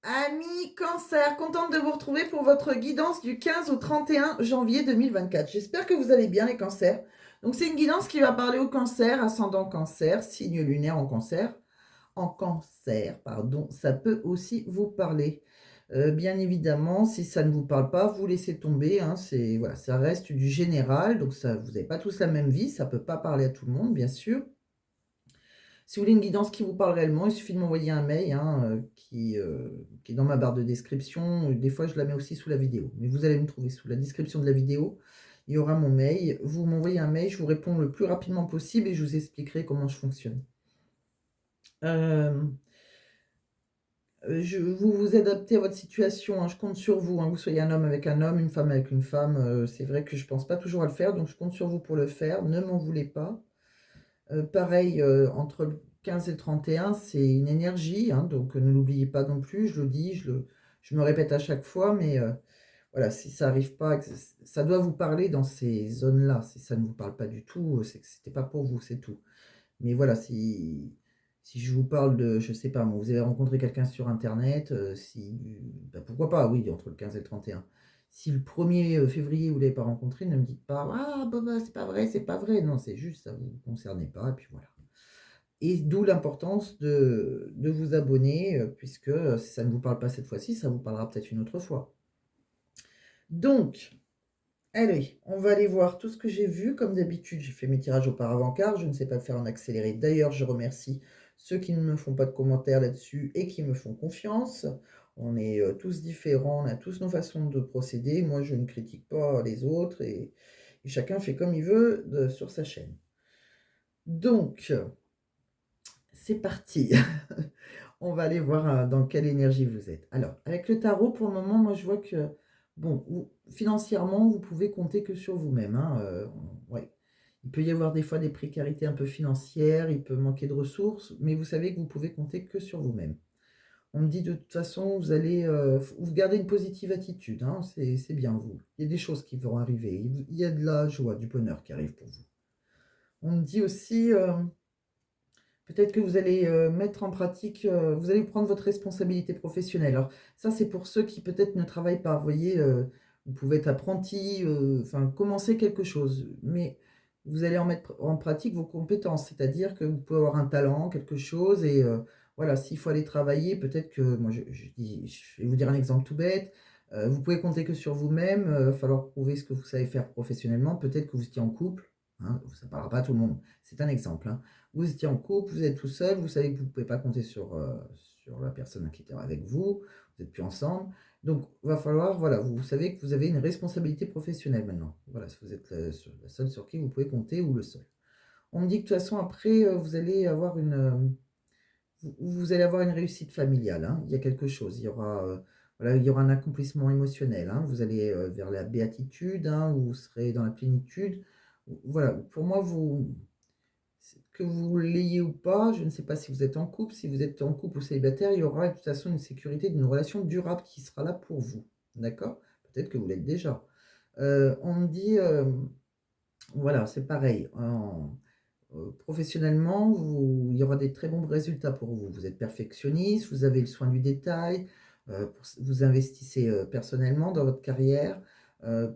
Amis Cancer, contente de vous retrouver pour votre guidance du 15 au 31 janvier 2024. J'espère que vous allez bien les cancers. Donc c'est une guidance qui va parler au cancer, ascendant cancer, signe lunaire en cancer, pardon. Ça peut aussi vous parler. Bien évidemment, si ça ne vous parle pas, vous laissez tomber, hein, voilà, ça reste du général, donc ça, vous n'avez pas tous la même vie, ça ne peut pas parler à tout le monde, bien sûr. Si vous voulez une guidance qui vous parle réellement, il suffit de m'envoyer un mail, hein, qui est dans ma barre de description. Des fois, je la mets aussi sous la vidéo. Mais vous allez me trouver sous la description de la vidéo. Il y aura mon mail. Vous m'envoyez un mail, je vous réponds le plus rapidement possible et je vous expliquerai comment je fonctionne. Euh, vous vous adaptez à votre situation, hein, je compte sur vous, hein, que vous soyez un homme avec un homme, une femme avec une femme. C'est vrai que je pense pas toujours à le faire, donc je compte sur vous pour le faire. Ne m'en voulez pas. Pareil, entre le 15 et le 31, c'est une énergie, hein, donc ne l'oubliez pas non plus. Je le dis, je me répète à chaque fois, mais voilà, si ça arrive pas, ça doit vous parler dans ces zones-là. Si ça ne vous parle pas du tout, c'est que c'était pas pour vous, c'est tout. Mais voilà, si je vous parle de, je sais pas moi, vous avez rencontré quelqu'un sur internet, bah, pourquoi pas, oui, entre le 15 et le 31. Si le 1er février, vous ne l'avez pas rencontré, ne me dites pas: «Ah bah, c'est pas vrai, c'est pas vrai». Non, c'est juste, ça vous concernait pas et puis voilà. Et d'où l'importance de vous abonner, puisque, si ça ne vous parle pas cette fois-ci, ça vous parlera peut-être une autre fois. Donc, allez, on va aller voir tout ce que j'ai vu. Comme d'habitude, j'ai fait mes tirages auparavant car je ne sais pas le faire en accéléré. D'ailleurs, je remercie ceux qui ne me font pas de commentaires là-dessus et qui me font confiance. On est, tous différents, on a tous nos façons de procéder. Moi, je ne critique pas les autres et chacun fait comme il veut sur sa chaîne. Donc, c'est parti. On va aller voir, dans quelle énergie vous êtes. Alors, avec le tarot, pour le moment, moi, je vois que, bon, financièrement, vous pouvez compter que sur vous-même, hein, ouais. Il peut y avoir des fois des précarités un peu financières, il peut manquer de ressources, mais vous savez que vous pouvez compter que sur vous-même. On me dit de toute façon, vous allez, vous gardez une positive attitude, hein, c'est bien vous. Il y a des choses qui vont arriver, il y a de la joie, du bonheur qui arrive pour vous. On me dit aussi, peut-être que vous allez, mettre en pratique, vous allez prendre votre responsabilité professionnelle. Alors ça, c'est pour ceux qui peut-être ne travaillent pas. Vous voyez, vous pouvez être apprenti, enfin commencer quelque chose, mais vous allez en mettre en pratique vos compétences. C'est-à-dire que vous pouvez avoir un talent, quelque chose et voilà, s'il faut aller travailler, peut-être que moi je vais vous dire un exemple tout bête, vous pouvez compter que sur vous-même, va falloir prouver ce que vous savez faire professionnellement. Peut-être que vous étiez en couple, hein, ça ne parlera pas à tout le monde. C'est un exemple, hein. Vous étiez en couple, vous êtes tout seul, vous savez que vous ne pouvez pas compter sur la personne qui était avec vous, vous n'êtes plus ensemble. Donc, va falloir, voilà, vous savez que vous avez une responsabilité professionnelle maintenant. Voilà, si vous êtes la seule sur qui vous pouvez compter ou le seul. On me dit que de toute façon, après, vous allez avoir vous allez avoir une réussite familiale, hein. Il y a quelque chose. Il y aura, voilà, il y aura un accomplissement émotionnel, hein. Vous allez vers la béatitude, hein, où vous serez dans la plénitude. Voilà, pour moi, que vous l'ayez ou pas, je ne sais pas si vous êtes en couple. Si vous êtes en couple ou célibataire, il y aura de toute façon une sécurité d'une relation durable qui sera là pour vous. D'accord? Peut-être que vous l'êtes déjà. On me dit, voilà, c'est pareil. Professionnellement, il y aura des très bons résultats pour vous. Vous êtes perfectionniste, vous avez le soin du détail, vous investissez personnellement dans votre carrière.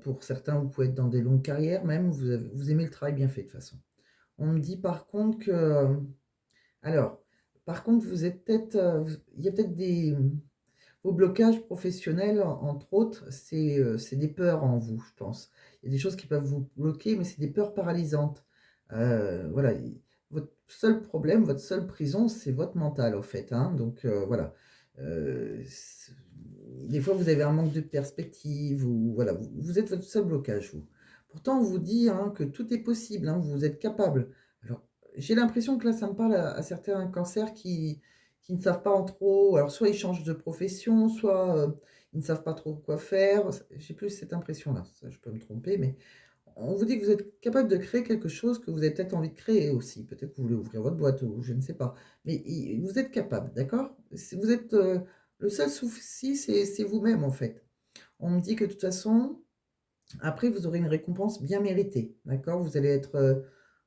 Pour certains, vous pouvez être dans des longues carrières même. Vous aimez le travail bien fait de toute façon. On me dit par contre que, alors, par contre, vous êtes peut-être, il y a peut-être vos blocages professionnels, entre autres, c'est des peurs en vous, je pense. Il y a des choses qui peuvent vous bloquer, mais c'est des peurs paralysantes. Voilà, votre seul problème, votre seule prison, c'est votre mental, au fait, hein. Donc, voilà. Des fois, vous avez un manque de perspective, ou voilà, vous êtes votre seul blocage, vous. Pourtant, on vous dit, hein, que tout est possible, hein, vous êtes capable. Alors, j'ai l'impression que là, ça me parle à certains cancers qui ne savent pas en trop. Alors, soit ils changent de profession, soit ils ne savent pas trop quoi faire. J'ai plus cette impression-là. Ça, je peux me tromper, mais on vous dit que vous êtes capable de créer quelque chose que vous avez peut-être envie de créer aussi. Peut-être que vous voulez ouvrir votre boîte ou je ne sais pas. Mais vous êtes capable, d'accord? Vous êtes, le seul souci, c'est vous-même, en fait. On me dit que de toute façon, après, vous aurez une récompense bien méritée, d'accord? Vous allez être,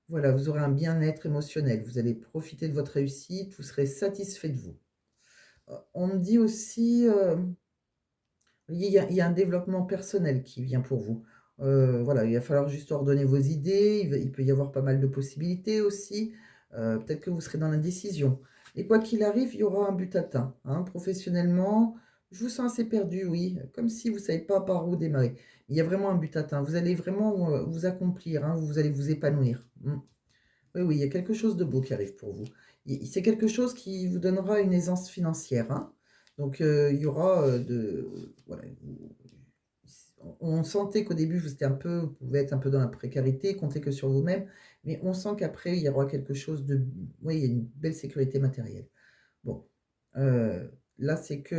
voilà, vous aurez un bien-être émotionnel. Vous allez profiter de votre réussite, vous serez satisfait de vous. On me dit aussi, il y a un développement personnel qui vient pour vous. Voilà, il va falloir juste ordonner vos idées, il peut y avoir pas mal de possibilités aussi, peut-être que vous serez dans l'indécision. Et quoi qu'il arrive, il y aura un but atteint, hein. Professionnellement, je vous sens assez perdu, oui, comme si vous ne savez pas par où démarrer. Il y a vraiment un but atteint. Vous allez vraiment, vous accomplir, hein, vous allez vous épanouir. Oui, oui, il y a quelque chose de beau qui arrive pour vous. C'est quelque chose qui vous donnera une aisance financière, hein. Donc, il y aura voilà, on sentait qu'au début, vous pouvez être un peu dans la précarité, compter que sur vous-même, mais on sent qu'après, il y aura quelque chose de. Oui, il y a une belle sécurité matérielle. Bon, là, c'est que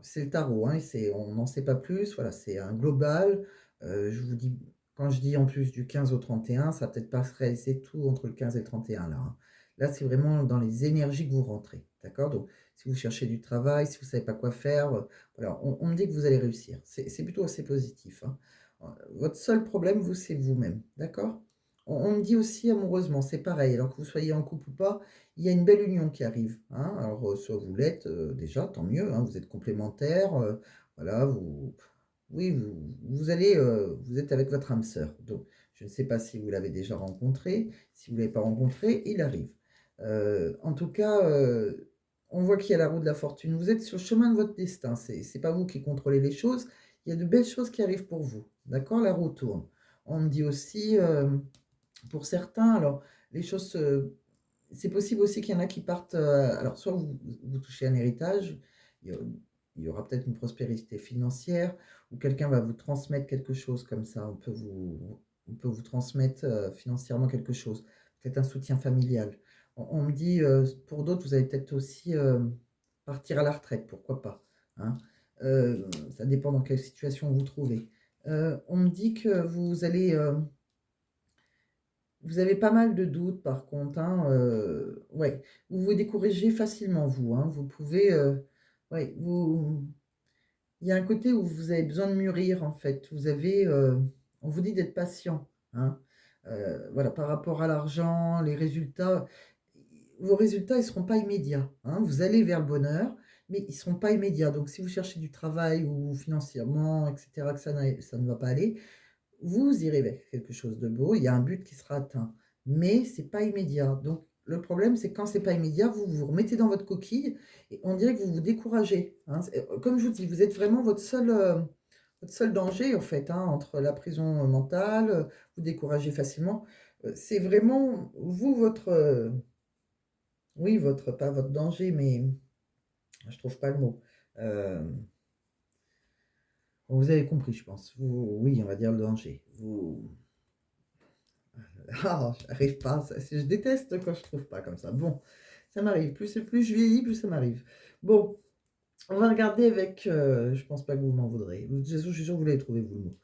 c'est le tarot, hein, on n'en sait pas plus, voilà, c'est un global. Je vous dis, quand je dis en plus du 15 au 31, ça va peut-être pas se réaliser tout entre le 15 et le 31 là, hein. Là, c'est vraiment dans les énergies que vous rentrez, d'accord? Donc, si vous cherchez du travail, si vous savez pas quoi faire, voilà, on me dit que vous allez réussir. C'est plutôt assez positif, hein. Votre seul problème, vous, c'est vous-même, d'accord? On me dit aussi amoureusement, c'est pareil, alors que vous soyez en couple ou pas, il y a une belle union qui arrive, hein. Alors, soit vous l'êtes, déjà, tant mieux, hein, vous êtes complémentaires, voilà, oui, vous allez, vous êtes avec votre âme sœur. Donc, je ne sais pas si vous l'avez déjà rencontré. Si vous ne l'avez pas rencontré, il arrive. En tout cas, on voit qu'il y a la roue de la fortune. Vous êtes sur le chemin de votre destin. C'est pas vous qui contrôlez les choses. Il y a de belles choses qui arrivent pour vous. D'accord? La roue tourne. On me dit aussi, pour certains, alors, les choses c'est possible aussi qu'il y en a qui partent. Alors, soit vous touchez un héritage, il y, a- il y aura peut-être une prospérité financière, ou quelqu'un va vous transmettre quelque chose comme ça. On peut vous transmettre financièrement quelque chose, peut-être un soutien familial. On me dit, pour d'autres, vous allez peut-être aussi partir à la retraite, pourquoi pas, hein. Ça dépend dans quelle situation vous vous trouvez. On me dit que vous avez pas mal de doutes par contre, hein, ouais. Vous vous découragez facilement vous, hein. Vous pouvez, ouais, il y a un côté où vous avez besoin de mûrir en fait. On vous dit d'être patient, hein. Voilà, par rapport à l'argent, les résultats, vos résultats, ils seront pas immédiats, hein. Vous allez vers le bonheur, mais ils seront pas immédiats. Donc si vous cherchez du travail ou financièrement et cetera, que ça ne va pas aller, vous irez vers quelque chose de beau, il y a un but qui sera atteint, mais c'est pas immédiat. Donc le problème, c'est que quand c'est pas immédiat, vous vous remettez dans votre coquille et on dirait que vous vous découragez, hein. Comme je vous dis, vous êtes vraiment votre seul danger, en fait, hein, entre la prison mentale, vous découragez facilement. C'est vraiment vous, oui, pas votre danger, mais je trouve pas le mot. Euh, Vous avez compris, je pense. Oui, on va dire le danger. Ah, j'arrive pas, je déteste quand je trouve pas comme ça. Bon, ça m'arrive. Plus je vieillis, plus ça m'arrive. Bon, on va regarder avec. Je pense pas que vous m'en voudrez. De toute façon, je suis sûr que vous l'avez trouvé, vous, le mot.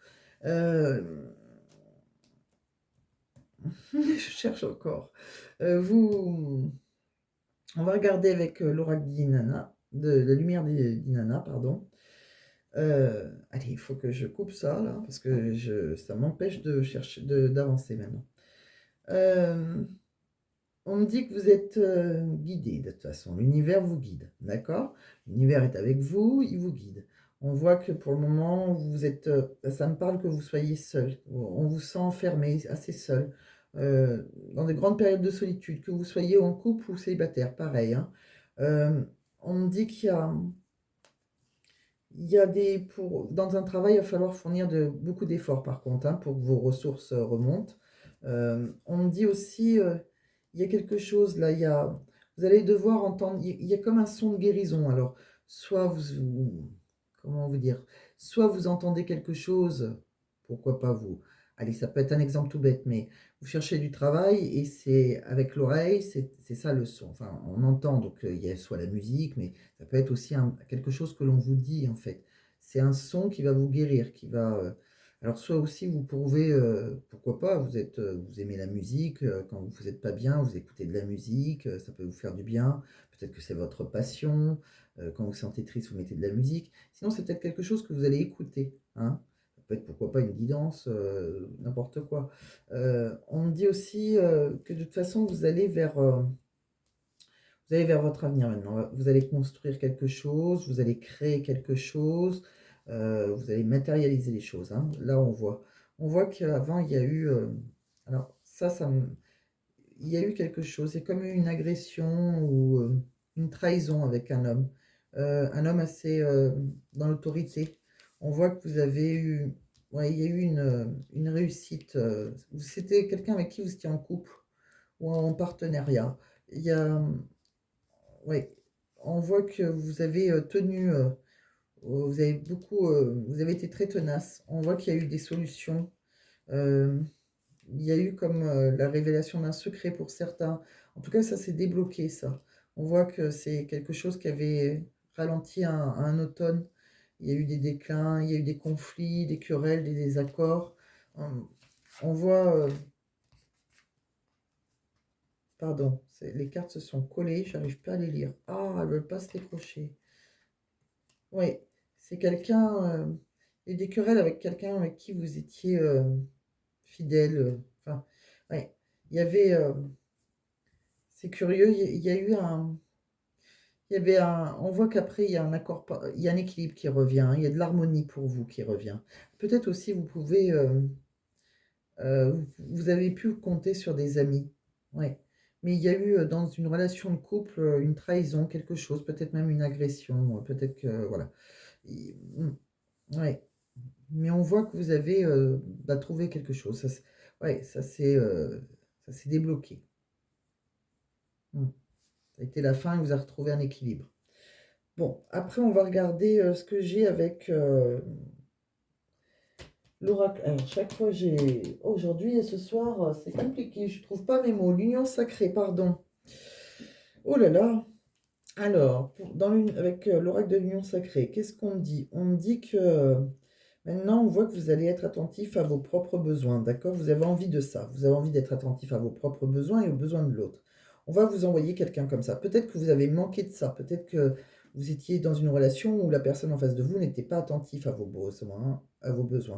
Euh, je cherche encore. On va regarder avec l'oracle d'Inanna, de la lumière d'Inanna, pardon. Allez, il faut que je coupe ça, là, parce que ça m'empêche de chercher, d'avancer maintenant. Euh, On me dit que vous êtes guidé de toute façon. L'univers vous guide, d'accord? L'univers est avec vous, il vous guide. On voit que pour le moment, vous êtes. Ça me parle que vous soyez seul. On vous sent enfermé, assez seul, dans de grandes périodes de solitude, que vous soyez en couple ou célibataire, pareil, hein. Euh, on me dit qu'il y a dans un travail, il va falloir fournir beaucoup d'efforts par contre, hein, pour que vos ressources remontent. On me dit aussi, il y a quelque chose là, vous allez devoir entendre, il y a comme un son de guérison. Alors, soit comment vous dire, soit vous entendez quelque chose, pourquoi pas vous. Allez, ça peut être un exemple tout bête, mais vous cherchez du travail et c'est avec l'oreille, c'est ça le son. Enfin, on entend, donc il y a soit la musique, mais ça peut être aussi quelque chose que l'on vous dit en fait. C'est un son qui va vous guérir, qui va. Alors soit aussi vous pouvez, pourquoi pas, vous aimez la musique, quand vous n'êtes pas bien, vous écoutez de la musique, ça peut vous faire du bien. Peut-être que c'est votre passion. Quand vous vous sentez triste, vous mettez de la musique. Sinon, c'est peut-être quelque chose que vous allez écouter, hein. Ça peut être pourquoi pas une guidance, n'importe quoi. On me dit aussi que de toute façon, Vous allez vers votre avenir maintenant. Vous allez construire quelque chose, vous allez créer quelque chose, vous allez matérialiser les choses, hein. Là, on voit qu'avant, il y a eu, alors ça me il y a eu quelque chose, c'est comme une agression ou, une trahison avec un homme assez, dans l'autorité. On voit que vous avez eu ouais, il y a eu une réussite, c'était quelqu'un avec qui vous étiez en couple ou en partenariat. Il y a, ouais, on voit que vous avez, tenu, vous avez beaucoup, vous avez été très tenace. On voit qu'il y a eu des solutions, hem il y a eu comme, la révélation d'un secret pour certains. En tout cas, ça s'est débloqué ça. On voit que c'est quelque chose qui avait ralenti un automne. Il y a eu des déclins, il y a eu des conflits, des querelles, des désaccords. On voit, pardon, les cartes se sont collées, j'arrive pas à les lire. Ah, elles veulent pas se décrocher. Oui, c'est quelqu'un, il y a eu des querelles avec quelqu'un avec qui vous étiez, fidèle, enfin, ouais. Il y avait, c'est curieux, il y a eu un il y avait un on voit qu'après il y a un accord pa il y a un équilibre qui revient, il y a de l'harmonie pour vous qui revient. Peut-être aussi vous pouvez, vous avez pu compter sur des amis. Ouais. Mais il y a eu, dans une relation de couple, une trahison, quelque chose, peut-être même une agression, peut-être que voilà. Ouais. Mais on voit que vous avez, bah, trouvé quelque chose. Ouais, ça s'est débloqué. Mmh. Ça a été la fin et vous avez retrouvé un équilibre. Bon, après on va regarder, ce que j'ai avec, l'oracle. Alors chaque fois aujourd'hui et ce soir, c'est compliqué, je trouve pas mes mots. L'union sacrée, pardon. Oh là là! Alors, avec, l'oracle de l'union sacrée, qu'est-ce qu'on me dit? On me dit que, maintenant on voit que vous allez être attentif à vos propres besoins, d'accord? Vous avez envie de ça, vous avez envie d'être attentif à vos propres besoins et aux besoins de l'autre. On va vous envoyer quelqu'un comme ça. Peut-être que vous avez manqué de ça, peut-être que vous étiez dans une relation où la personne en face de vous n'était pas attentif à vos besoins.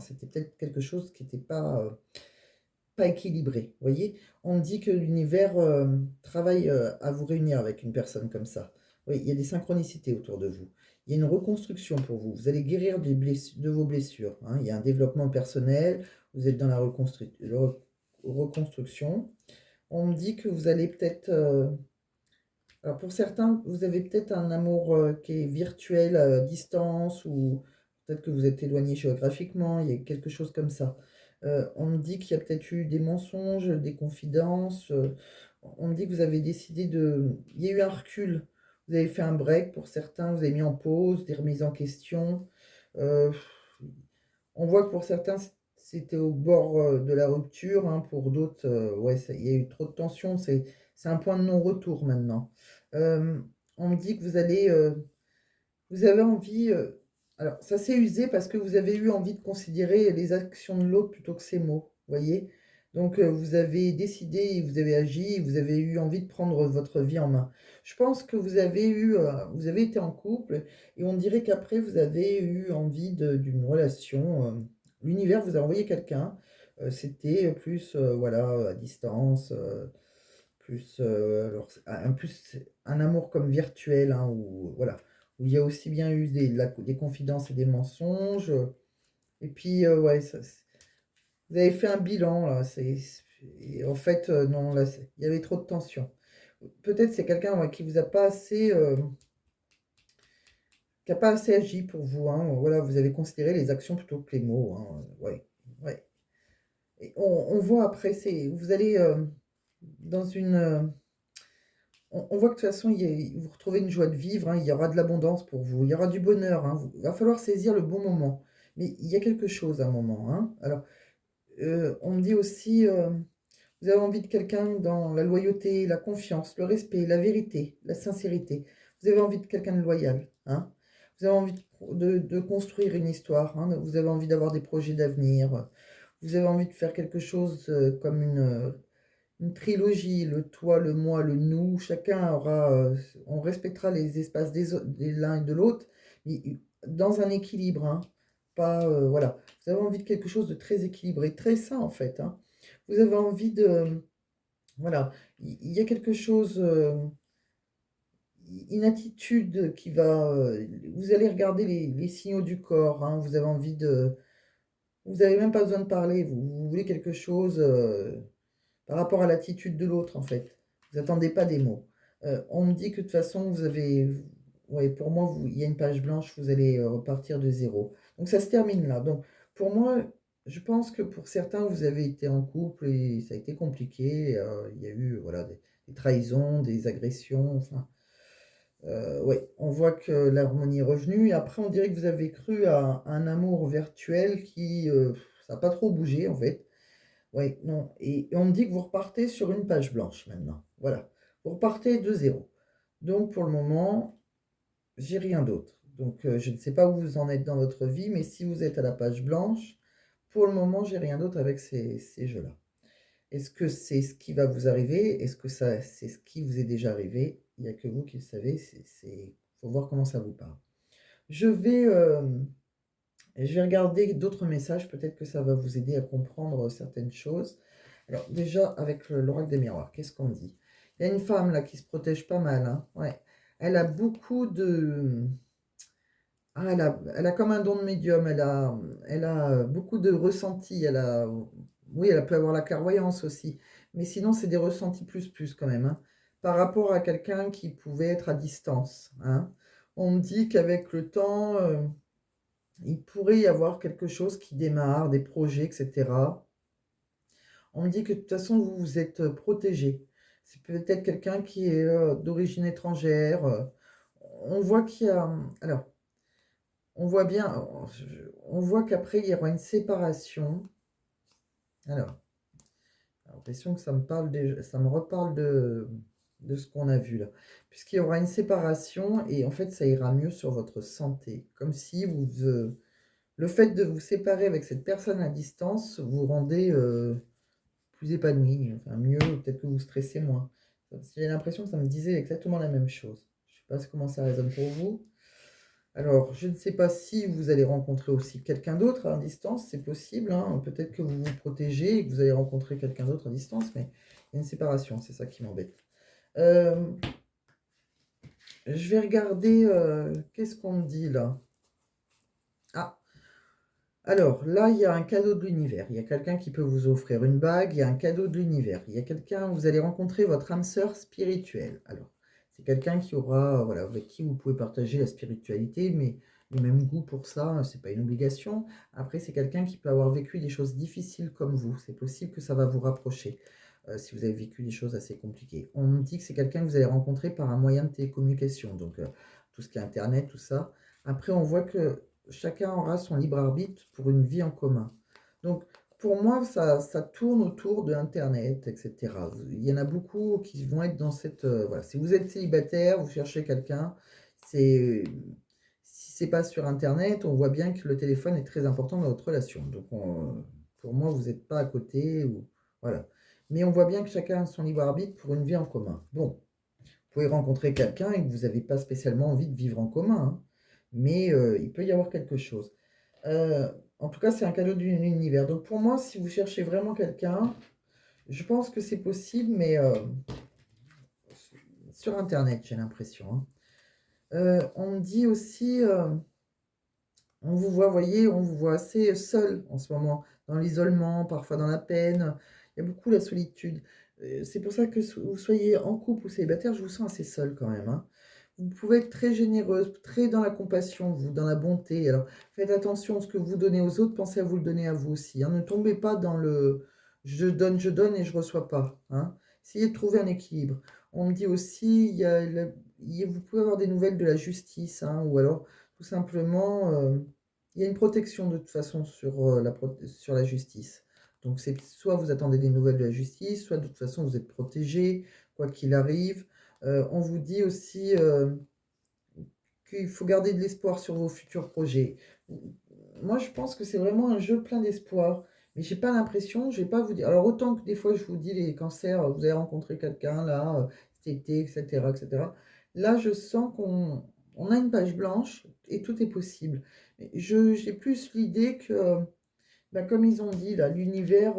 C'était peut-être quelque chose qui n'était pas équilibré, voyez? On me dit que l'univers, travaille, à vous réunir avec une personne comme ça. Oui, il y a des synchronicités autour de vous. Il y a une reconstruction pour vous. Vous allez guérir de vos blessures, hein. Il y a un développement personnel, vous êtes dans la reconstruction. On me dit que vous allez peut-être, alors pour certains, vous avez peut-être un amour, qui est virtuel, à distance ou peut-être que vous êtes éloignés géographiquement, il y a quelque chose comme ça. On me dit qu'il y a peut-être eu des mensonges, des confidences, on me dit que vous avez décidé il y a eu un recul. Vous avez fait un break pour certains, vous avez mis en pause, des remises en question. Heu, on voit que pour certains, c'était au bord, de la rupture, hein, pour d'autres, ouais, il y a eu trop de tension, c'est un point de non-retour maintenant. On me dit que vous avez envie, alors ça s'est usé parce que vous avez eu envie de considérer les actions de l'autre plutôt que ses mots, voyez? Donc, vous avez décidé et vous avez agi et vous avez eu envie de prendre votre vie en main. Je pense que vous avez été en couple et on dirait qu'après vous avez eu envie d'une relation, l'univers vous a envoyé quelqu'un, c'était plus, voilà, à distance, plus, alors c'est un amour comme virtuel, hein, où voilà, où il y a aussi bien eu des confidences et des mensonges, et puis, ouais, ça vous avez fait un bilan là, et en fait, non, là, il y avait trop de tension. Peut-être c'est quelqu'un, ouais, qui vous a pas assez, qui a pas assez agi pour vous, hein, voilà, vous avez considéré les actions plutôt que les mots, hein, ouais, ouais, et on voit après, vous allez, dans on voit que de toute façon, vous retrouvez une joie de vivre, hein, il y aura de l'abondance pour vous, il y aura du bonheur, hein, il va falloir saisir le bon moment. Mais il y a quelque chose à un moment, hein. Alors, on me dit aussi, vous avez envie de quelqu'un dans la loyauté, la confiance, le respect, la vérité, la sincérité. Vous avez envie de quelqu'un de loyal, hein. Vous avez envie de construire une histoire, hein, vous avez envie d'avoir des projets d'avenir, vous avez envie de faire quelque chose, comme une trilogie, le toi, le moi, le nous, chacun aura, on respectera les espaces des l'un et de l'autre, mais dans un équilibre, hein, pas, voilà. Vous avez envie de quelque chose de très équilibré, très sain en fait, hein. Vous avez envie de, voilà, il y a quelque chose, une attitude qui va, vous allez regarder les signaux du corps, hein, vous avez envie de vous avez même pas besoin de parler, vous voulez quelque chose, par rapport à l'attitude de l'autre, en fait. Vous attendez pas des mots. On me dit que de toute façon, vous avez ouais, pour moi, vous il y a une page blanche, vous allez, repartir de zéro. Donc ça se termine là. Donc pour moi, je pense que pour certains, vous avez été en couple et ça a été compliqué, il y a eu, voilà, des trahisons, des agressions, enfin, ouais, on voit que l'harmonie est revenue et après on dirait que vous avez cru à un amour virtuel qui, ça a pas trop bougé, en fait. Oui, non et on me dit que vous repartez sur une page blanche maintenant. Voilà. Vous repartez de zéro. Donc pour le moment, j'ai rien d'autre. Donc je ne sais pas où vous en êtes dans votre vie, mais si vous êtes à la page blanche, pour le moment, j'ai rien d'autre avec ces jeux-là. Est-ce que c'est ce qui va vous arriver? Est-ce que ça c'est ce qui vous est déjà arrivé? Il n'y a que vous qui le savez, faut voir comment ça vous parle. Je vais, je vais regarder d'autres messages, peut-être que ça va vous aider à comprendre certaines choses. Alors déjà, avec l'oracle des miroirs, qu'est-ce qu'on dit? Il y a une femme là qui se protège pas mal, hein. Ouais. Elle a beaucoup de... Ah, elle a comme un don de médium, elle a beaucoup de ressentis, oui, elle peut avoir la clairvoyance aussi, mais sinon c'est des ressentis plus plus quand même, hein, par rapport à quelqu'un qui pouvait être à distance, hein. On me dit qu'avec le temps, il pourrait y avoir quelque chose qui démarre, des projets, etc. On me dit que de toute façon, vous vous êtes protégé. C'est peut-être quelqu'un qui est d'origine étrangère. On voit qu'il y a... Alors, on voit bien, on voit qu'après, il y aura une séparation. Alors, j'ai l'impression que ça me parle déjà, ça me reparle de ce qu'on a vu là. Puisqu'il y aura une séparation et en fait, ça ira mieux sur votre santé. Comme si le fait de vous séparer avec cette personne à distance vous rendait plus épanoui, enfin mieux, peut-être que vous stressez moins. J'ai l'impression que ça me disait exactement la même chose. Je ne sais pas comment ça résonne pour vous. Alors, je ne sais pas si vous allez rencontrer aussi quelqu'un d'autre à distance, c'est possible, hein. Peut-être que vous vous protégez et que vous allez rencontrer quelqu'un d'autre à distance, mais il y a une séparation, c'est ça qui m'embête. Euh, je vais regarder, qu'est-ce qu'on me dit là? Ah, alors là, il y a un cadeau de l'univers. Il y a quelqu'un qui peut vous offrir une bague, il y a un cadeau de l'univers. Il y a quelqu'un, vous allez rencontrer votre âme sœur spirituelle. Alors, c'est quelqu'un qui aura, voilà, avec qui vous pouvez partager la spiritualité, mais le même goût pour ça, c'est pas une obligation. Après, c'est quelqu'un qui peut avoir vécu des choses difficiles comme vous. C'est possible que ça va vous rapprocher, si vous avez vécu des choses assez compliquées. On me dit que c'est quelqu'un que vous allez rencontrer par un moyen de télécommunication, donc tout ce qui est Internet, tout ça. Après, on voit que chacun aura son libre arbitre pour une vie en commun. Donc, pour moi, ça tourne autour de Internet, etc. Il y en a beaucoup qui vont être dans cette... voilà. Si vous êtes célibataire, vous cherchez quelqu'un, c'est... Si c'est pas sur Internet, on voit bien que le téléphone est très important dans votre relation. Donc, pour moi, vous n'êtes pas à côté. Ou, voilà. Mais on voit bien que chacun a son libre arbitre pour une vie en commun. Bon, vous pouvez rencontrer quelqu'un et que vous n'avez pas spécialement envie de vivre en commun, hein, mais il peut y avoir quelque chose. Euh, En tout cas, c'est un cadeau de l'univers. Donc pour moi, si vous cherchez vraiment quelqu'un, je pense que c'est possible, mais sur Internet, j'ai l'impression, hein. On me dit aussi, on vous voit, voyez, on vous voit assez seul en ce moment, dans l'isolement, parfois dans la peine. Il y a beaucoup la solitude. C'est pour ça que vous soyez en couple ou célibataire, je vous sens assez seul quand même, hein. Vous pouvez être très généreuse, très dans la compassion, vous, dans la bonté. Alors, faites attention à ce que vous donnez aux autres, pensez à vous le donner à vous aussi, hein. Ne tombez pas dans le je donne et je reçois pas, hein. Essayez de trouver un équilibre. On me dit aussi, vous pouvez avoir des nouvelles de la justice, hein, ou alors tout simplement, il y a une protection de toute façon sur la justice. Donc c'est soit vous attendez des nouvelles de la justice, soit de toute façon vous êtes protégé, quoi qu'il arrive. On vous dit aussi qu'il faut garder de l'espoir sur vos futurs projets. Moi, je pense que c'est vraiment un jeu plein d'espoir. Mais j'ai pas l'impression, je vais pas vous dire. Alors autant que des fois je vous dis les cancers, vous avez rencontré quelqu'un là, cet été, etc., etc. Là, je sens qu'on a une page blanche et tout est possible. Mais j'ai plus l'idée que, ben, comme ils ont dit là, l'univers,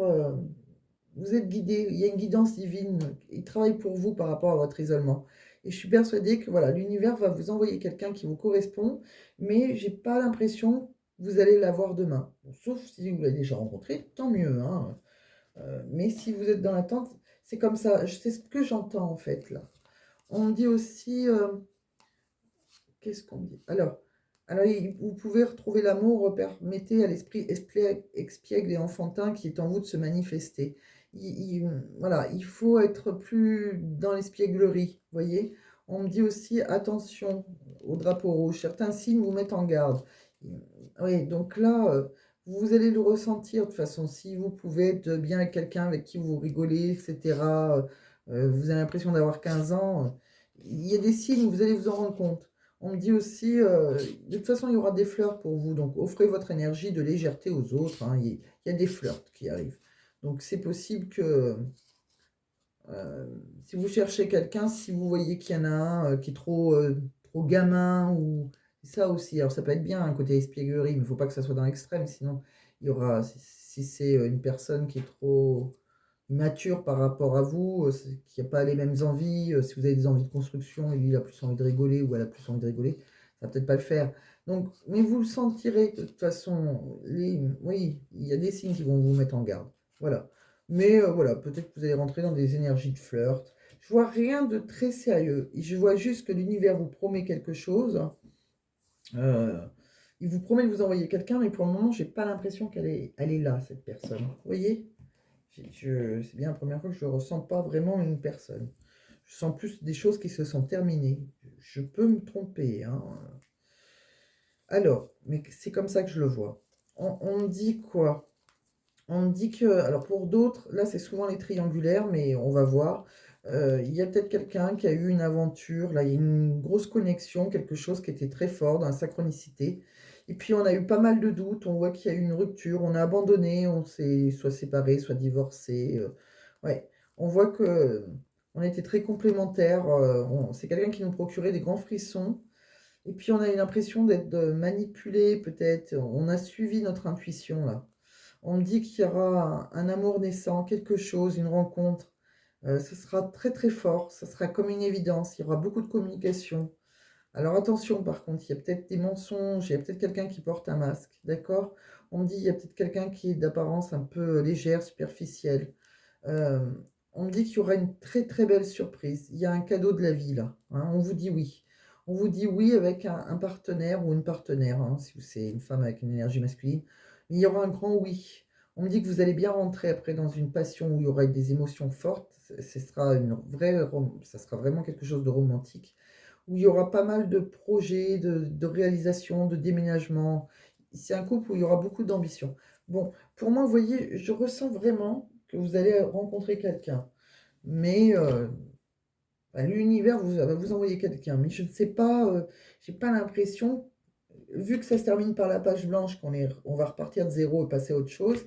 vous êtes guidé, il y a une guidance divine, il travaille pour vous par rapport à votre isolement. et je suis persuadée que voilà, l'univers va vous envoyer quelqu'un qui vous correspond, mais j'ai pas l'impression que vous allez l'avoir demain. Bon, sauf si vous l'avez déjà rencontré, tant mieux, hein. Mais si vous êtes dans l'attente, c'est comme ça. C'est ce que j'entends en fait là. On me dit aussi, qu'est-ce qu'on dit? Alors vous pouvez retrouver l'amour, permettez à l'esprit expiègle et enfantin qui est en vous de se manifester. Voilà, il faut être plus dans l'espièglerie, voyez? On me dit aussi attention au drapeau rouge. Certains signes vous mettent en garde. Oui, donc là, vous allez le ressentir de toute façon. Si vous pouvez être bien avec quelqu'un avec qui vous rigolez, etc., vous avez l'impression d'avoir 15 ans, il y a des signes, vous allez vous en rendre compte. On me dit aussi, de toute façon, il y aura des fleurs pour vous, donc offrez votre énergie de légèreté aux autres, hein. Il y a des flirts qui arrivent. Donc c'est possible que si vous cherchez quelqu'un, si vous voyez qu'il y en a un qui est trop gamin, ou ça aussi, alors ça peut être bien un côté espièglerie, mais il ne faut pas que ça soit dans l'extrême, sinon il y aura, si c'est une personne qui est trop mature par rapport à vous, qui n'a pas les mêmes envies, si vous avez des envies de construction et lui il a plus envie de rigoler ou elle a plus envie de rigoler, ça va peut-être pas le faire. Donc, mais vous le sentirez de toute façon, oui, il y a des signes qui vont vous mettre en garde. Voilà. Mais voilà, peut-être que vous allez rentrer dans des énergies de flirt. Je vois rien de très sérieux. Je vois juste que l'univers vous promet quelque chose. Euh, il vous promet de vous envoyer quelqu'un, mais pour le moment, j'ai pas l'impression elle est là, cette personne. Vous voyez? C'est bien la première fois que je ne ressens pas vraiment une personne. Je sens plus des choses qui se sont terminées. Je peux me tromper, hein. Alors, mais c'est comme ça que je le vois. On me dit quoi? On me dit que, alors pour d'autres, là c'est souvent les triangulaires, mais on va voir. Il y a peut-être quelqu'un qui a eu une aventure, là il y a une grosse connexion, quelque chose qui était très fort dans la synchronicité. Et puis on a eu pas mal de doutes, on voit qu'il y a eu une rupture, on a abandonné, on s'est soit séparé, soit divorcé. Ouais, on voit que on était très complémentaires. C'est quelqu'un qui nous procurait des grands frissons. Et puis on a eu l'impression d'être manipulé, peut-être. On a suivi notre intuition là. On me dit qu'il y aura un amour naissant, quelque chose, une rencontre. Ce sera très très fort, ça sera comme une évidence, il y aura beaucoup de communication. Alors attention par contre, il y a peut-être des mensonges, il y a peut-être quelqu'un qui porte un masque, d'accord? On me dit il y a peut-être quelqu'un qui est d'apparence un peu légère, superficielle. Euh, on me dit qu'il y aura une très très belle surprise. Il y a un cadeau de la vie là, hein. On vous dit oui. On vous dit oui avec un partenaire ou une partenaire, hein, si c'est une femme avec une énergie masculine. Mais il y aura un grand oui. On me dit que vous allez bien rentrer après dans une passion où il y aura des émotions fortes. Ce sera ça sera vraiment quelque chose de romantique, où il y aura pas mal de projets, de réalisations, de déménagements. C'est un couple où il y aura beaucoup d'ambition. Bon, pour moi, vous voyez, je ressens vraiment que vous allez rencontrer quelqu'un. Mais bah, l'univers va vous envoyer quelqu'un. Mais je ne sais pas, j'ai pas l'impression, vu que ça se termine par la page blanche, on va repartir de zéro et passer à autre chose,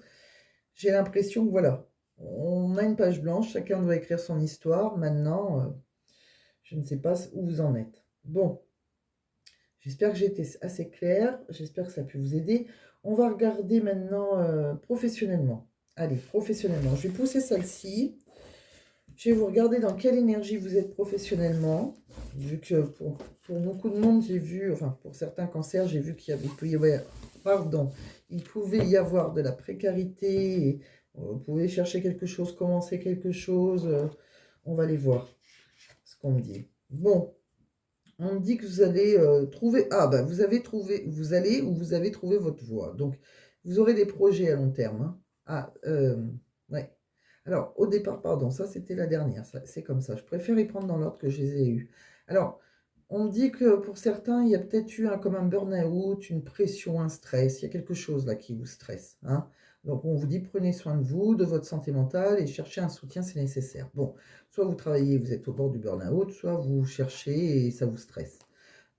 j'ai l'impression que voilà, on a une page blanche, chacun doit écrire son histoire. Maintenant, je ne sais pas où vous en êtes. Bon, j'espère que j'ai été assez claire, j'espère que ça a pu vous aider. On va regarder maintenant professionnellement. Allez, professionnellement, je vais pousser celle-ci. Je vais vous regarder dans quelle énergie vous êtes professionnellement. Vu que pour beaucoup de monde, j'ai vu, enfin pour certains cancers, j'ai vu qu'il y avait, il pouvait y avoir de la précarité. Vous pouvez chercher quelque chose, commencer quelque chose. On va aller voir ce qu'on me dit. Bon, on me dit que vous allez trouver. Ah, bah vous avez trouvé. Vous allez ou vous avez trouvé votre voie. Donc, vous aurez des projets à long terme, hein. Ah, ouais. Alors, au départ, pardon, ça c'était la dernière. C'est comme ça. Je préfère y prendre dans l'ordre que je les ai eus. Alors, on me dit que pour certains, il y a peut-être eu comme un burn-out, une pression, un stress. Il y a quelque chose là qui vous stresse, hein. Donc, on vous dit prenez soin de vous, de votre santé mentale et cherchez un soutien si nécessaire. Bon, soit vous travaillez, vous êtes au bord du burn-out, soit vous cherchez et ça vous stresse.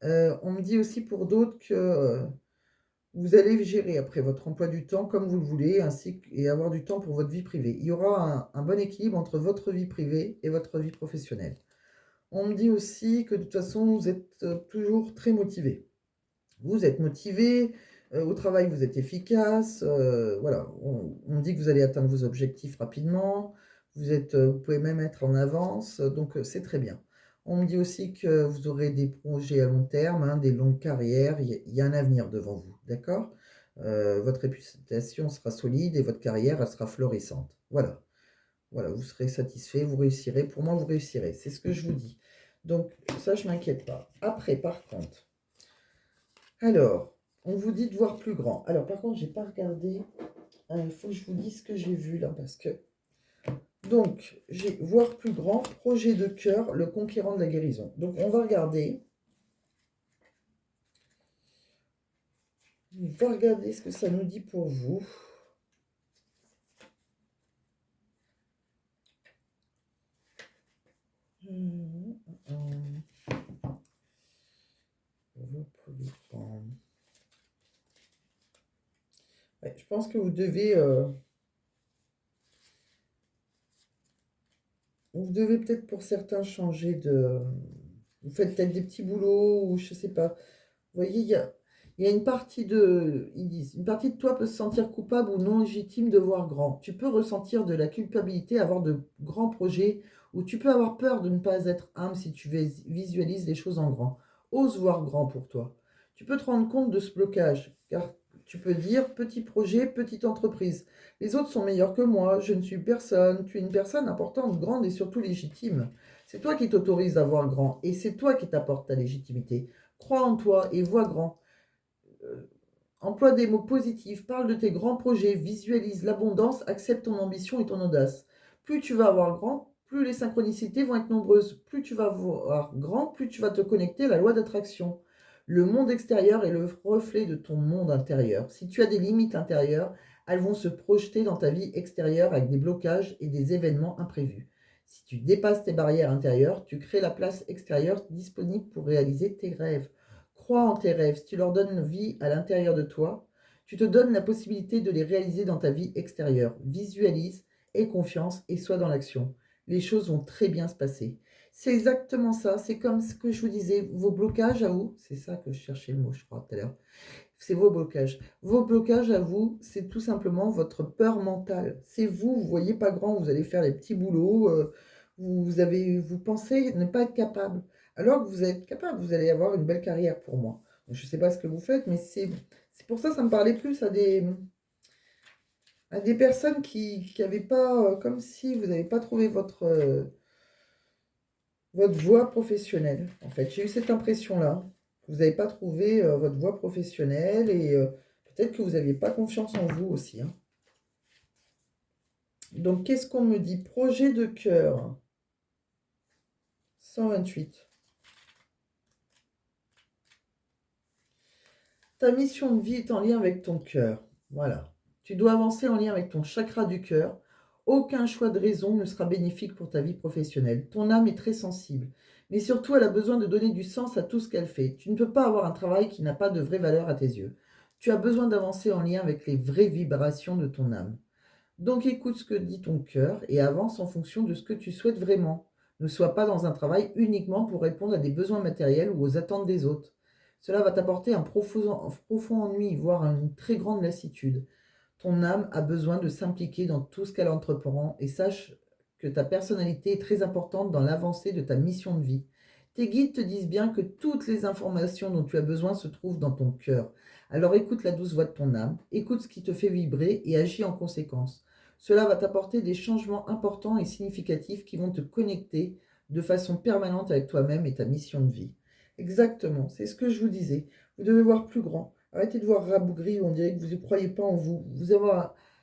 On me dit aussi pour d'autres que vous allez gérer après votre emploi du temps comme vous le voulez, et avoir du temps pour votre vie privée. Il y aura un bon équilibre entre votre vie privée et votre vie professionnelle. On me dit aussi que de toute façon, vous êtes toujours très motivé. Vous êtes motivé, au travail, vous êtes efficace. Voilà, on me dit que vous allez atteindre vos objectifs rapidement. Vous pouvez même être en avance, donc c'est très bien. On me dit aussi que vous aurez des projets à long terme, hein, des longues carrières. Il y a un avenir devant vous, d'accord? Votre réputation sera solide et votre carrière, elle sera florissante. Voilà. Voilà, vous serez satisfait, vous réussirez. Pour moi, vous réussirez. C'est ce que je vous dis. Donc, ça, je ne m'inquiète pas. Après, par contre, alors, on vous dit de voir plus grand. Alors, par contre, je n'ai pas regardé. Il faut que je vous dise ce que j'ai vu là, parce que... Donc, j'ai voir plus grand, projet de cœur, le conquérant de la guérison. Donc, on va regarder. On va regarder ce que ça nous dit pour vous. Ouais, je pense que vous devez peut-être pour certains changer de... Vous faites peut-être des petits boulots ou je sais pas. Vous voyez, il y a une partie de... Ils disent, une partie de toi peut se sentir coupable ou non légitime de voir grand. Tu peux ressentir de la culpabilité, avoir de grands projets, ou tu peux avoir peur de ne pas être humble si tu visualises les choses en grand. Ose voir grand pour toi. Tu peux te rendre compte de ce blocage, car tu peux dire petit projet, petite entreprise. Les autres sont meilleurs que moi, je ne suis personne. Tu es une personne importante, grande et surtout légitime. C'est toi qui t'autorises à voir grand, et c'est toi qui t'apportes ta légitimité. Crois en toi et vois grand. Euh, Emploie des mots positifs, parle de tes grands projets, visualise l'abondance, accepte ton ambition et ton audace. Plus tu vas avoir grand, plus les synchronicités vont être nombreuses. Plus tu vas voir grand, plus tu vas te connecter à la loi d'attraction. Le monde extérieur est le reflet de ton monde intérieur. Si tu as des limites intérieures, elles vont se projeter dans ta vie extérieure avec des blocages et des événements imprévus. Si tu dépasses tes barrières intérieures, tu crées la place extérieure disponible pour réaliser tes rêves. Crois en tes rêves, si tu leur donnes vie à l'intérieur de toi, tu te donnes la possibilité de les réaliser dans ta vie extérieure. Visualise, aie confiance et sois dans l'action. Les choses vont très bien se passer. C'est exactement ça, c'est comme ce que je vous disais, vos blocages à vous, c'est ça que je cherchais le mot, je crois, tout à l'heure. C'est vos blocages. Vos blocages à vous, c'est tout simplement votre peur mentale. C'est vous, vous voyez pas grand, vous allez faire les petits boulots, vous pensez ne pas être capable. Alors que vous êtes capable, vous allez avoir une belle carrière pour moi. Je ne sais pas ce que vous faites, mais c'est pour ça que ça me parlait plus à des personnes qui n'avaient pas, comme si vous n'avez pas trouvé votre voie professionnelle. En fait, j'ai eu cette impression-là. Vous n'avez pas trouvé votre voie professionnelle et peut-être que vous n'aviez pas confiance en vous aussi, hein. Donc, qu'est-ce qu'on me dit? Projet de cœur. 128. Ta mission de vie est en lien avec ton cœur. Voilà. Tu dois avancer en lien avec ton chakra du cœur. Aucun choix de raison ne sera bénéfique pour ta vie professionnelle. Ton âme est très sensible. Mais surtout, elle a besoin de donner du sens à tout ce qu'elle fait. Tu ne peux pas avoir un travail qui n'a pas de vraie valeur à tes yeux. Tu as besoin d'avancer en lien avec les vraies vibrations de ton âme. Donc écoute ce que dit ton cœur et avance en fonction de ce que tu souhaites vraiment. Ne sois pas dans un travail uniquement pour répondre à des besoins matériels ou aux attentes des autres. Cela va t'apporter un profond ennui, voire une très grande lassitude. Ton âme a besoin de s'impliquer dans tout ce qu'elle entreprend et sache que ta personnalité est très importante dans l'avancée de ta mission de vie. Tes guides te disent bien que toutes les informations dont tu as besoin se trouvent dans ton cœur. Alors écoute la douce voix de ton âme, écoute ce qui te fait vibrer et agis en conséquence. Cela va t'apporter des changements importants et significatifs qui vont te connecter de façon permanente avec toi-même et ta mission de vie. Exactement, c'est ce que je vous disais. Vous devez voir plus grand. Arrêtez de voir rabougri, on dirait que vous ne croyez pas en vous.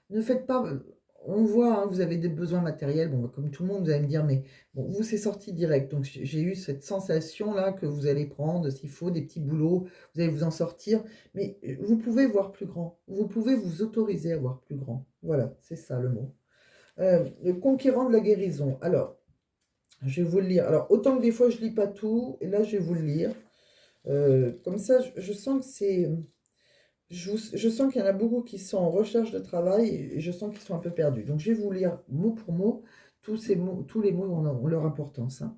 Ne faites pas... On voit, hein, vous avez des besoins matériels, bon, bah, comme tout le monde, vous allez me dire, mais bon, vous, c'est sorti direct. Donc, j'ai eu cette sensation-là que vous allez prendre, s'il faut, des petits boulots, vous allez vous en sortir. Mais vous pouvez voir plus grand. Vous pouvez vous autoriser à voir plus grand. Voilà, c'est ça le mot. Le conquérant de la guérison. Alors, je vais vous le lire. Alors, autant que des fois, je ne lis pas tout, et là, je vais vous le lire. Comme ça, je sens que c'est... Je sens qu'il y en a beaucoup qui sont en recherche de travail et je sens qu'ils sont un peu perdus. Donc, je vais vous lire mot pour mot. Tous les mots ont leur importance, hein.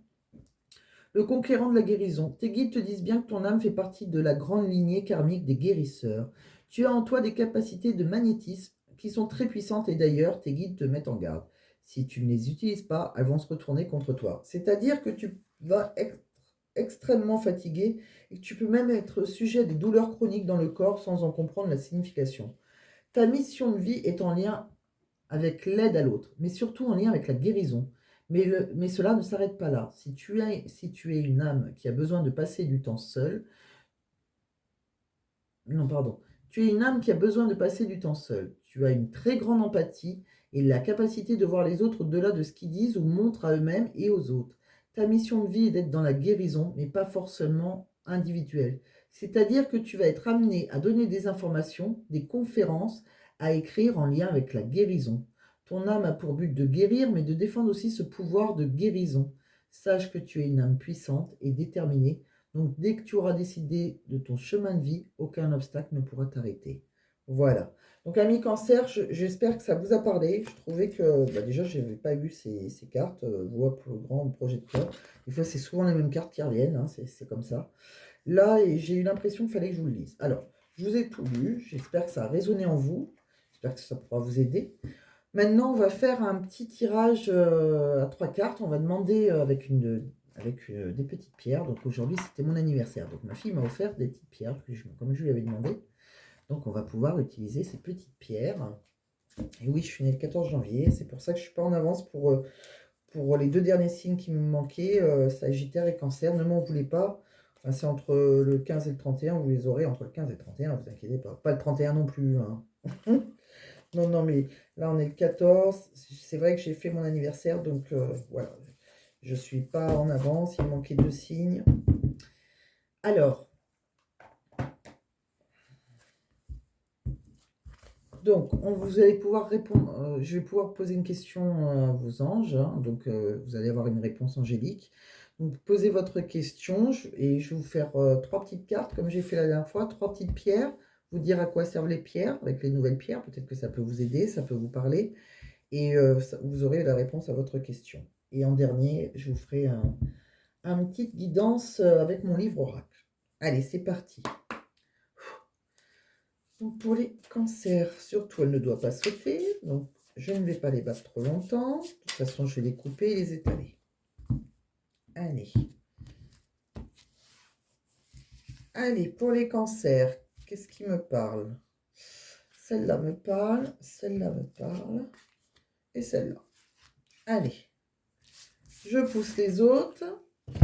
Le conquérant de la guérison. Tes guides te disent bien que ton âme fait partie de la grande lignée karmique des guérisseurs. Tu as en toi des capacités de magnétisme qui sont très puissantes et d'ailleurs, tes guides te mettent en garde. Si tu ne les utilises pas, elles vont se retourner contre toi. C'est-à-dire que vas être extrêmement fatigué et que tu peux même être sujet à des douleurs chroniques dans le corps sans en comprendre la signification. Ta mission de vie est en lien avec l'aide à l'autre, mais surtout en lien avec la guérison. Mais cela ne s'arrête pas là. Si tu es une âme qui a besoin de passer du temps seule, non, pardon. Tu es une âme qui a besoin de passer du temps seule. Tu as une très grande empathie et la capacité de voir les autres au-delà de ce qu'ils disent ou montrent à eux-mêmes et aux autres. Ta mission de vie est d'être dans la guérison, mais pas forcément individuelle. C'est-à-dire que tu vas être amené à donner des informations, des conférences, à écrire en lien avec la guérison. Ton âme a pour but de guérir, mais de défendre aussi ce pouvoir de guérison. Sache que tu es une âme puissante et déterminée, donc, dès que tu auras décidé de ton chemin de vie, aucun obstacle ne pourra t'arrêter. Voilà. Donc, ami Cancer, j'espère que ça vous a parlé. Je trouvais que, déjà, je n'avais pas eu ces cartes, voix pour le grand projet de cœur. Des fois, c'est souvent les mêmes cartes qui reviennent, hein, c'est comme ça. Là, j'ai eu l'impression qu'il fallait que je vous le lise. Alors, je vous ai tout lu. J'espère que ça a résonné en vous. J'espère que ça pourra vous aider. Maintenant, on va faire un petit tirage à 3 cartes. On va demander avec des petites pierres. Donc aujourd'hui, c'était mon anniversaire. Donc ma fille m'a offert des petites pierres, comme je lui avais demandé. Donc on va pouvoir utiliser ces petites pierres. Et oui, je suis née le 14 janvier. C'est pour ça que je ne suis pas en avance pour les 2 derniers signes qui me manquaient, Sagittaire et Cancer. Ne m'en voulez pas. Enfin, c'est entre le 15 et le 31. Vous les aurez entre le 15 et le 31. Vous inquiétez pas. Pas le 31 non plus, hein. Non, non, mais là, on est le 14. C'est vrai que j'ai fait mon anniversaire, donc voilà. Je ne suis pas en avance. Il manquait 2 signes. Alors, donc, vous allez pouvoir répondre. Je vais pouvoir poser une question à vos anges, hein, donc vous allez avoir une réponse angélique. Donc, posez votre question et je vais vous faire 3 petites cartes, comme j'ai fait la dernière fois, 3 petites pierres. Vous dire à quoi servent les pierres avec les nouvelles pierres. Peut-être que ça peut vous aider, ça peut vous parler. Et vous aurez la réponse à votre question. Et en dernier, je vous ferai un petite guidance avec mon livre oracle. Allez, c'est parti. Donc pour les cancers, surtout, elle ne doit pas sauter. Donc je ne vais pas les battre trop longtemps. De toute façon, je vais les couper et les étaler. Allez. Allez, pour les cancers, qu'est-ce qui me parle? Celle-là me parle, celle-là me parle, et celle-là. Allez. Je pousse les autres.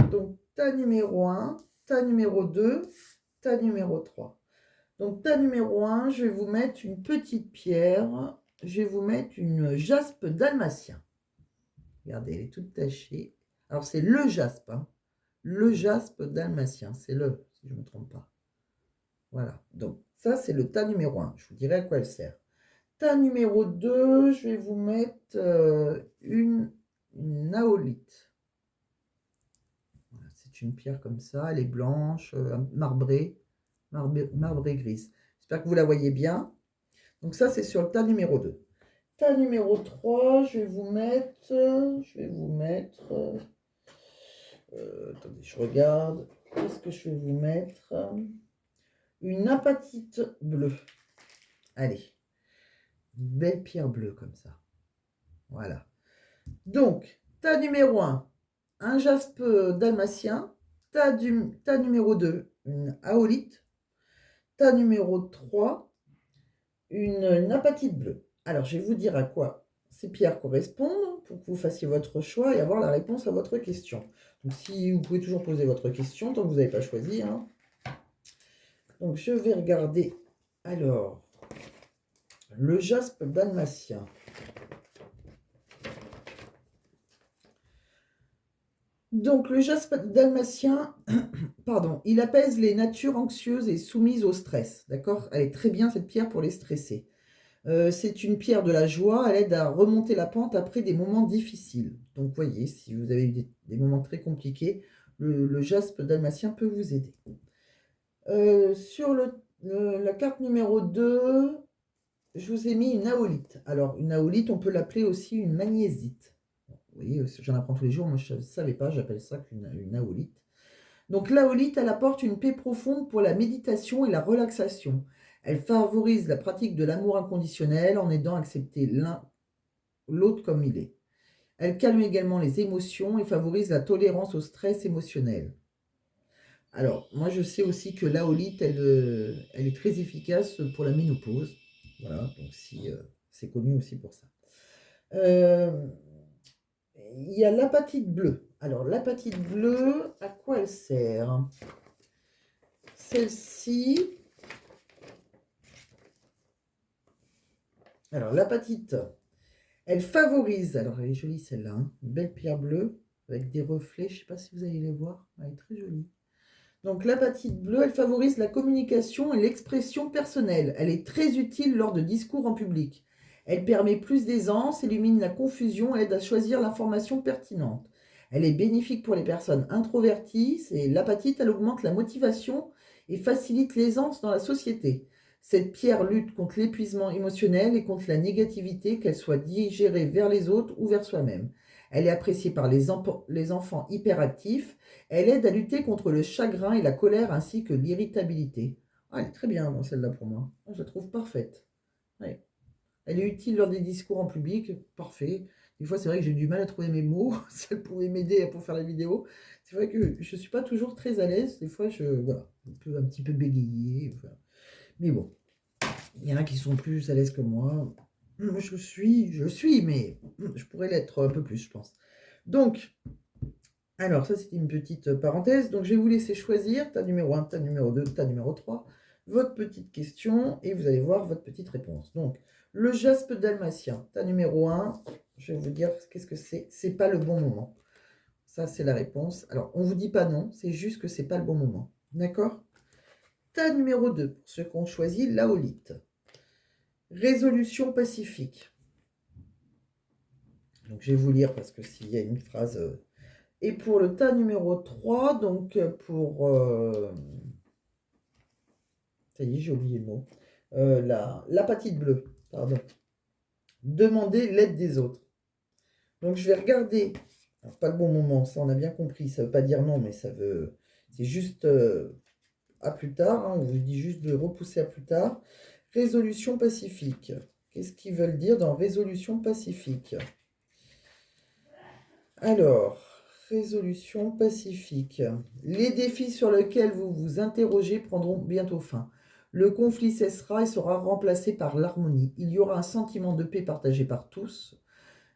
Donc, ta numéro 1, ta numéro 2, ta numéro 3. Donc, ta numéro 1, je vais vous mettre une petite pierre. Je vais vous mettre une jaspe dalmatien. Regardez, elle est toute tachée. Alors, c'est le jaspe, hein. Le jaspe dalmatien, c'est le, si je ne me trompe pas. Voilà. Donc, ça, c'est le tas numéro 1. Je vous dirai à quoi elle sert. Tas numéro 2, je vais vous mettre une aolite. Voilà, c'est une pierre comme ça, elle est blanche, marbrée grise. J'espère que vous la voyez bien. Donc ça, c'est sur le tas numéro 2. Tas numéro 3, je vais vous mettre, attendez, je regarde, qu'est-ce que je vais vous mettre? Une apatite bleue. Allez, une belle pierre bleue comme ça. Voilà. Donc, tas numéro 1, un jaspe dalmatien. Tas numéro 2, une aolite. Tas numéro 3, une apatite bleue. Alors, je vais vous dire à quoi ces pierres correspondent pour que vous fassiez votre choix et avoir la réponse à votre question. Donc, si vous pouvez toujours poser votre question tant que vous n'avez pas choisi, hein. Donc, je vais regarder. Alors, le jaspe dalmatien. Donc, le jaspe dalmatien, pardon, il apaise les natures anxieuses et soumises au stress. D'accord? Elle est très bien, cette pierre, pour les stresser. C'est une pierre de la joie, elle aide à remonter la pente après des moments difficiles. Donc, vous voyez, si vous avez eu des moments très compliqués, le jaspe dalmatien peut vous aider. Sur la carte numéro 2, je vous ai mis une aolite. Alors, une aolite, on peut l'appeler aussi une magnésite. Vous voyez, j'en apprends tous les jours, moi je ne savais pas, j'appelle ça une aolite. Donc l'aolite, elle apporte une paix profonde pour la méditation et la relaxation. Elle favorise la pratique de l'amour inconditionnel en aidant à accepter l'un l'autre comme il est. Elle calme également les émotions et favorise la tolérance au stress émotionnel. Alors, moi, je sais aussi que l'aolite, elle est très efficace pour la ménopause. Voilà, donc si, c'est connu aussi pour ça. Euh, il y a l'apatite bleue. Alors, l'apatite bleue, à quoi elle sert? Celle-ci, alors l'apatite, elle favorise, alors elle est jolie celle-là, hein, une belle pierre bleue avec des reflets, je ne sais pas si vous allez les voir, elle est très jolie. Donc l'apatite bleue, elle favorise la communication et l'expression personnelle. Elle est très utile lors de discours en public. Elle permet plus d'aisance, élimine la confusion et aide à choisir l'information pertinente. Elle est bénéfique pour les personnes introverties. Et l'apatite, elle augmente la motivation et facilite l'aisance dans la société. Cette pierre lutte contre l'épuisement émotionnel et contre la négativité, qu'elle soit digérée vers les autres ou vers soi-même. Elle est appréciée par les enfants hyperactifs. Elle aide à lutter contre le chagrin et la colère ainsi que l'irritabilité. Ah, elle est très bien, celle-là pour moi. Ah, je la trouve parfaite. Ouais. Elle est utile lors des discours en public, parfait. Des fois, c'est vrai que j'ai du mal à trouver mes mots. Si elle pouvait m'aider pour faire la vidéo. C'est vrai que je ne suis pas toujours très à l'aise. Des fois, voilà, je peux un petit peu bégayer. Enfin. Mais bon, il y en a qui sont plus à l'aise que moi. Moi, je suis, mais je pourrais l'être un peu plus, je pense. Donc, alors, ça, c'était une petite parenthèse. Donc, je vais vous laisser choisir tas numéro 1, tas numéro 2, tas numéro 3, votre petite question et vous allez voir votre petite réponse. Donc, le jaspe dalmatien, tas numéro 1, je vais vous dire qu'est-ce que c'est. C'est pas le bon moment. Ça, c'est la réponse. Alors, on ne vous dit pas non, c'est juste que c'est pas le bon moment. D'accord? Tas numéro 2, pour ceux qui ont choisi l'aolite. Résolution pacifique. Donc, je vais vous lire parce que s'il y a une phrase. Et pour le tas numéro 3, donc pour... ça y est, j'ai oublié le mot. L'apatite bleue, pardon. Demander l'aide des autres. Donc je vais regarder. Alors, pas le bon moment, ça on a bien compris. Ça ne veut pas dire non, mais ça veut... C'est juste à plus tard. Hein, on vous dit juste de repousser à plus tard. Résolution pacifique. Qu'est-ce qu'ils veulent dire dans résolution pacifique? Alors, résolution pacifique. Les défis sur lesquels vous vous interrogez prendront bientôt fin. Le conflit cessera et sera remplacé par l'harmonie. Il y aura un sentiment de paix partagé par tous,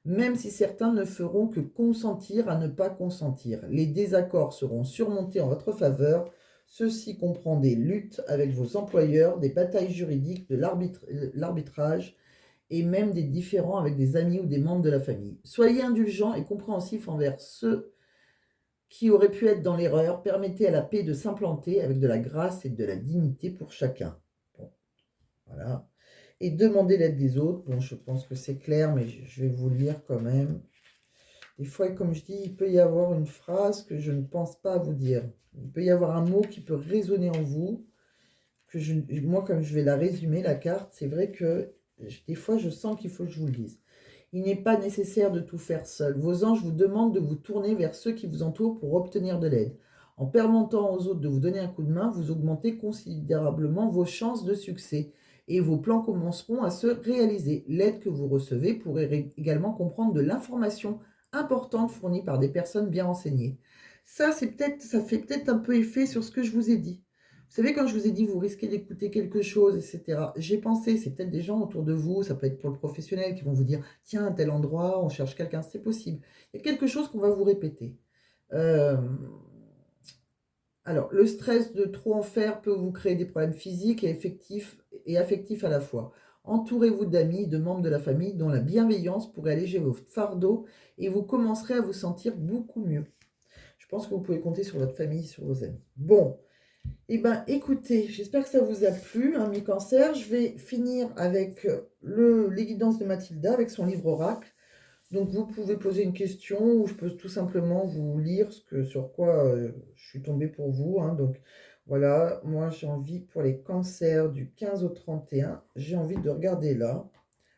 même si certains ne feront que consentir à ne pas consentir. Les désaccords seront surmontés en votre faveur. Ceci comprend des luttes avec vos employeurs, des batailles juridiques, de l'arbitrage et même des différends avec des amis ou des membres de la famille. Soyez indulgents et compréhensifs envers ceux qui auraient pu être dans l'erreur. Permettez à la paix de s'implanter avec de la grâce et de la dignité pour chacun. Bon, voilà. Et demandez l'aide des autres. Bon, je pense que c'est clair, mais je vais vous le lire quand même. Des fois, comme je dis, il peut y avoir une phrase que je ne pense pas vous dire. Il peut y avoir un mot qui peut résonner en vous. Moi, comme je vais la résumer, la carte, c'est vrai que des fois, je sens qu'il faut que je vous le dise. Il n'est pas nécessaire de tout faire seul. Vos anges vous demandent de vous tourner vers ceux qui vous entourent pour obtenir de l'aide. En permettant aux autres de vous donner un coup de main, vous augmentez considérablement vos chances de succès et vos plans commenceront à se réaliser. L'aide que vous recevez pourrait également comprendre de l'information importante fournie par des personnes bien renseignées. Ça fait peut-être un peu effet sur ce que je vous ai dit. Vous savez, quand je vous ai dit, vous risquez d'écouter quelque chose, etc. J'ai pensé, c'est peut-être des gens autour de vous, ça peut être pour le professionnel, qui vont vous dire, tiens, à tel endroit, on cherche quelqu'un, c'est possible. Il y a quelque chose qu'on va vous répéter. Euh, alors, le stress de trop en faire peut vous créer des problèmes physiques et affectifs à la fois. Entourez-vous d'amis, de membres de la famille dont la bienveillance pourrait alléger vos fardeaux et vous commencerez à vous sentir beaucoup mieux. Je pense que vous pouvez compter sur votre famille, sur vos amis. Bon, eh bien, écoutez, j'espère que ça vous a plu, hein, mes cancers. Je vais finir avec les guidances de Mathilda, avec son livre Oracle. Donc, vous pouvez poser une question ou je peux tout simplement vous lire sur quoi je suis tombée pour vous. Hein. Donc, voilà, moi, j'ai envie, pour les cancers du 15 au 31, j'ai envie de regarder là.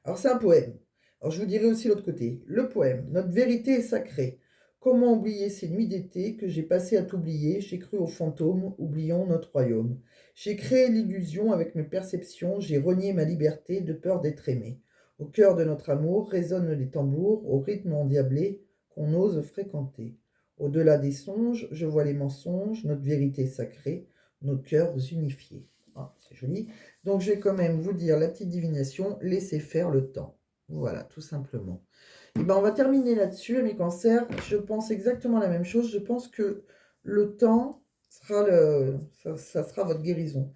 Alors, c'est un poème. Alors, je vous dirai aussi l'autre côté. Le poème. Notre vérité est sacrée. Comment oublier ces nuits d'été que j'ai passées à t'oublier? J'ai cru aux fantômes, oublions notre royaume. J'ai créé l'illusion avec mes perceptions, j'ai renié ma liberté de peur d'être aimé. Au cœur de notre amour résonnent les tambours, au rythme endiablé qu'on ose fréquenter. Au-delà des songes, je vois les mensonges, notre vérité sacrée, nos cœurs unifiés. Ah, c'est joli. Donc je vais quand même vous dire la petite divination, laissez faire le temps. Voilà, tout simplement. Et ben on va terminer là-dessus, mes cancers. Je pense exactement la même chose. Je pense que le temps sera ça sera votre guérison.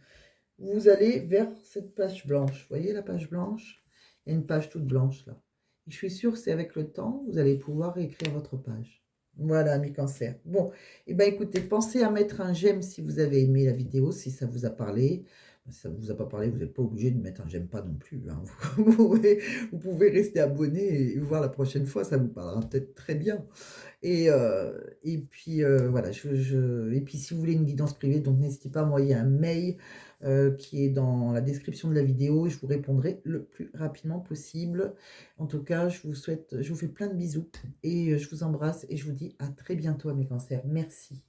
Vous allez vers cette page blanche. Vous voyez la page blanche? Il y a une page toute blanche là. Et je suis sûre que c'est avec le temps, vous allez pouvoir réécrire votre page. Voilà, mes cancers. Bon, et ben écoutez, pensez à mettre un j'aime si vous avez aimé la vidéo, si ça vous a parlé. Si ça ne vous a pas parlé, vous n'êtes pas obligé de mettre un j'aime pas non plus, hein. Vous pouvez rester abonné et voir la prochaine fois, ça vous parlera peut-être très bien. Et puis voilà, et puis si vous voulez une guidance privée, donc n'hésitez pas à m'envoyer un mail qui est dans la description de la vidéo et je vous répondrai le plus rapidement possible. En tout cas, je vous fais plein de bisous et je vous embrasse et je vous dis à très bientôt à mes cancers. Merci.